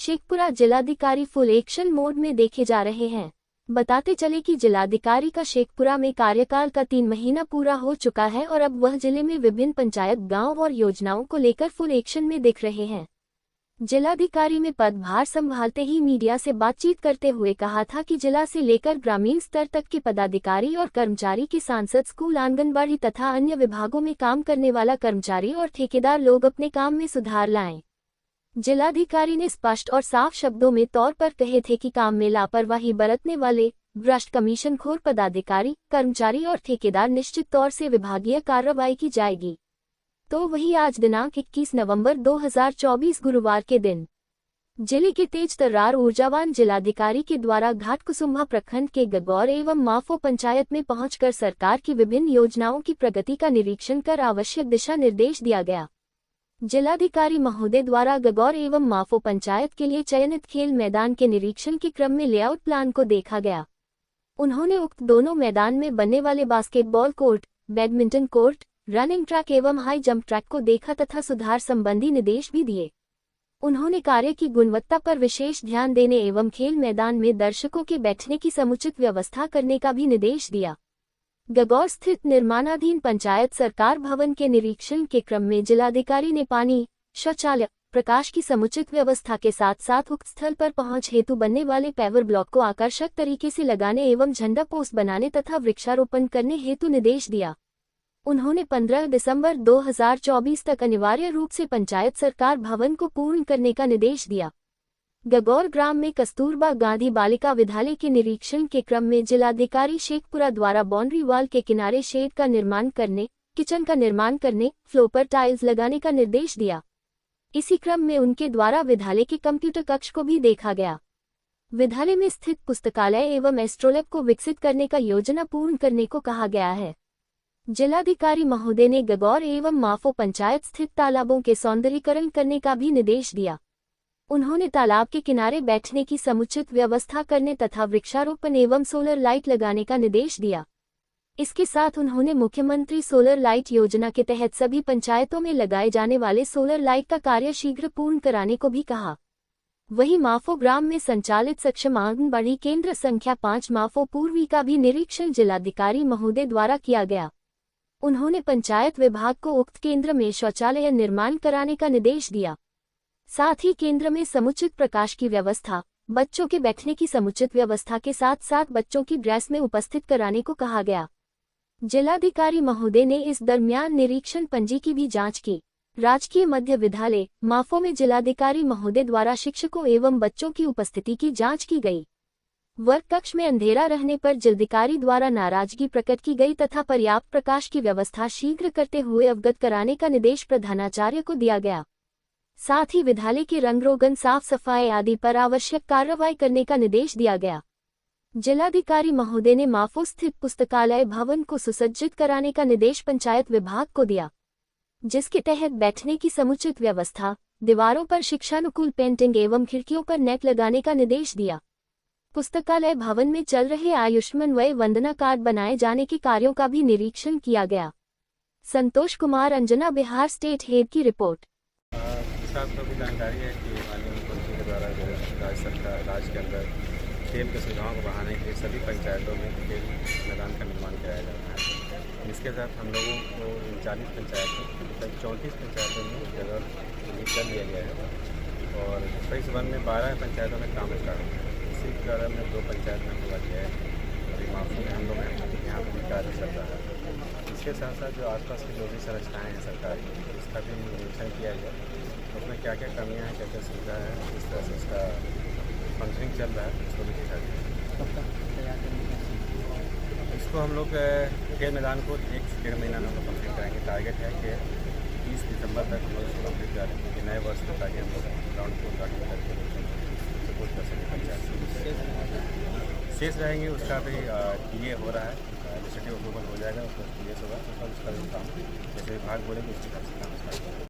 शेखपुरा जिलाधिकारी full action mode में देखे जा रहे हैं। बताते चले कि जिलाधिकारी का शेखपुरा में कार्यकाल का 3 महीना पूरा हो चुका है और अब वह जिले में विभिन्न पंचायत गांव और योजनाओं को लेकर फुल एक्शन में दिख रहे हैं। जिलाधिकारी में पदभार संभालते ही मीडिया से बातचीत करते हुए कहा था कि जिला से लेकर ग्रामीण स्तर तक के पदाधिकारी और कर्मचारी के सांसद, स्कूल, आंगनबाड़ी तथा अन्य विभागों में काम करने वाला कर्मचारी और ठेकेदार लोग अपने काम में सुधार लाएं। जिलाधिकारी ने स्पष्ट और साफ शब्दों में तौर पर कहे थे कि काम में लापरवाही बरतने वाले भ्रष्ट, कमीशनखोर पदाधिकारी, कर्मचारी और ठेकेदार निश्चित तौर से विभागीय कार्रवाई की जाएगी। तो वही आज दिनांक 21 नवंबर 2024 गुरुवार के दिन जिले के तेज तर्रार ऊर्जावान जिलाधिकारी के द्वारा घाटकुसुम्भा प्रखंड के गगौर एवं माफो पंचायत में पहुंचकर सरकार की विभिन्न योजनाओं की प्रगति का निरीक्षण कर आवश्यक दिशा निर्देश दिया गया। जिलाधिकारी महोदय द्वारा गगौर एवं माफो पंचायत के लिए चयनित खेल मैदान के निरीक्षण के क्रम में लेआउट प्लान को देखा गया। उन्होंने उक्त दोनों मैदान में बनने वाले basketball court, badminton court, running track एवं हाई जंप ट्रैक को देखा तथा सुधार संबंधी निर्देश भी दिए। उन्होंने कार्य की गुणवत्ता पर विशेष ध्यान देने एवं खेल मैदान में दर्शकों के बैठने की समुचित व्यवस्था करने का भी निर्देश दिया। गगौर स्थित निर्माणाधीन पंचायत सरकार भवन के निरीक्षण के क्रम में जिलाधिकारी ने पानी, शौचालय, प्रकाश की समुचित व्यवस्था के साथ साथ उक्त स्थल पर पहुंच हेतु बनने वाले पेवर ब्लॉक को आकर्षक तरीके से लगाने एवं झंडा पोस्ट बनाने तथा वृक्षारोपण करने हेतु निर्देश दिया। उन्होंने 15 दिसंबर 2024 तक अनिवार्य रूप से पंचायत सरकार भवन को पूर्ण करने का निर्देश दिया। गगौर ग्राम में कस्तूरबा गांधी बालिका विद्यालय के निरीक्षण के क्रम में जिलाधिकारी शेखपुरा द्वारा बाउंड्री वॉल के किनारे शेड का निर्माण करने, किचन का निर्माण करने, फ्लोर पर टाइल्स लगाने का निर्देश दिया। इसी क्रम में उनके द्वारा विद्यालय के कंप्यूटर कक्ष को भी देखा गया। विद्यालय में स्थित पुस्तकालय एवं एस्ट्रोलैब को विकसित करने का योजना पूर्ण करने को कहा गया है। जिलाधिकारी महोदय ने गगौर एवं माफो पंचायत स्थित तालाबों के सौंदर्यीकरण करने का भी निर्देश दिया। उन्होंने तालाब के किनारे बैठने की समुचित व्यवस्था करने तथा वृक्षारोपण एवं सोलर लाइट लगाने का निर्देश दिया। इसके साथ उन्होंने मुख्यमंत्री सोलर लाइट योजना के तहत सभी पंचायतों में लगाए जाने वाले सोलर लाइट का कार्य शीघ्र पूर्ण कराने को भी कहा। वहीं माफो ग्राम में संचालित सक्षम आंगनबाड़ी केंद्र संख्या 5 माफो पूर्वी का भी निरीक्षण जिलाधिकारी महोदय द्वारा किया गया। उन्होंने पंचायत विभाग को उक्त केंद्र में शौचालय निर्माण कराने का निर्देश दिया। साथ ही केंद्र में समुचित प्रकाश की व्यवस्था, बच्चों के बैठने की समुचित व्यवस्था के साथ साथ बच्चों की ड्रेस में उपस्थित कराने को कहा गया। जिलाधिकारी महोदय ने इस दरमियान निरीक्षण पंजी की भी जांच की। राजकीय मध्य विद्यालय माफो में जिलाधिकारी महोदय द्वारा शिक्षकों एवं बच्चों की उपस्थिति की जांच की गई। वर्ग कक्ष में अंधेरा रहने पर जिलाधिकारी द्वारा नाराजगी प्रकट की गई तथा पर्याप्त प्रकाश की व्यवस्था शीघ्र करते हुए अवगत कराने का निर्देश प्रधानाचार्य को दिया गया। साथ ही विद्यालय के रंग रोगन, साफ सफाई आदि पर आवश्यक कार्रवाई करने का निर्देश दिया गया। जिलाधिकारी महोदय ने माफो स्थित पुस्तकालय भवन को सुसज्जित कराने का निर्देश पंचायत विभाग को दिया, जिसके तहत बैठने की समुचित व्यवस्था, दीवारों पर शिक्षानुकूल पेंटिंग एवं खिड़कियों पर नेट लगाने का निर्देश दिया। पुस्तकालय भवन में चल रहे आयुष्मान वय वंदना कार्ड बनाए जाने के कार्यों का भी निरीक्षण किया गया। संतोष कुमार, अंजना, बिहार स्टेट हेड की रिपोर्ट। आपको भी जानकारी है कि माननीय मुख्यमंत्री के द्वारा जो राज्य सरकार राज्य के अंदर खेल की सुविधाओं को बढ़ाने के लिए सभी पंचायतों में खेल मैदान का निर्माण कराया जा रहा है। इसके साथ हम लोगों को 40 पंचायतों, 34 पंचायतों में जगह कर लिया गया है और फेज 1 में 12 पंचायतों में काम स्टार्ट हो गया है। इसी कारण में 2 पंचायत में हुआ गया है और माफी में हम लोग यहाँ पर भी कार्य चल रहा है। इसके साथ साथ जो आसपास की जो भी संरचनाएँ हैं सरकारी, इसका भी निरीक्षण किया गया। उसमें क्या क्या कमियां हैं, क्या क्या सुविधा है, किस तरह से इसका फंक्शनिंग चल रहा है, उसको भी देखा जाए। इसको हम लोग खेल मैदान को 1 से 1.5 महीना में कंप्लीट करेंगे। टारगेट है कि 30 दिसंबर तक हम लोग इसको कंप्लीट करें, क्योंकि नए वर्ष में ताकि हम लोग ग्राउंड को उद्घाटन करके सपोर्ट कर सकें पंचायत। शेष रहेंगे उसका भी ये हो रहा है, एडमिनिस्ट्रेटिव अप्रूवल हो जाएगा, उसका क्लियर होगा, उसका भी काम जैसे विभाग बोलेंगे उसके हिसाब से काम स्टार्ट होगा।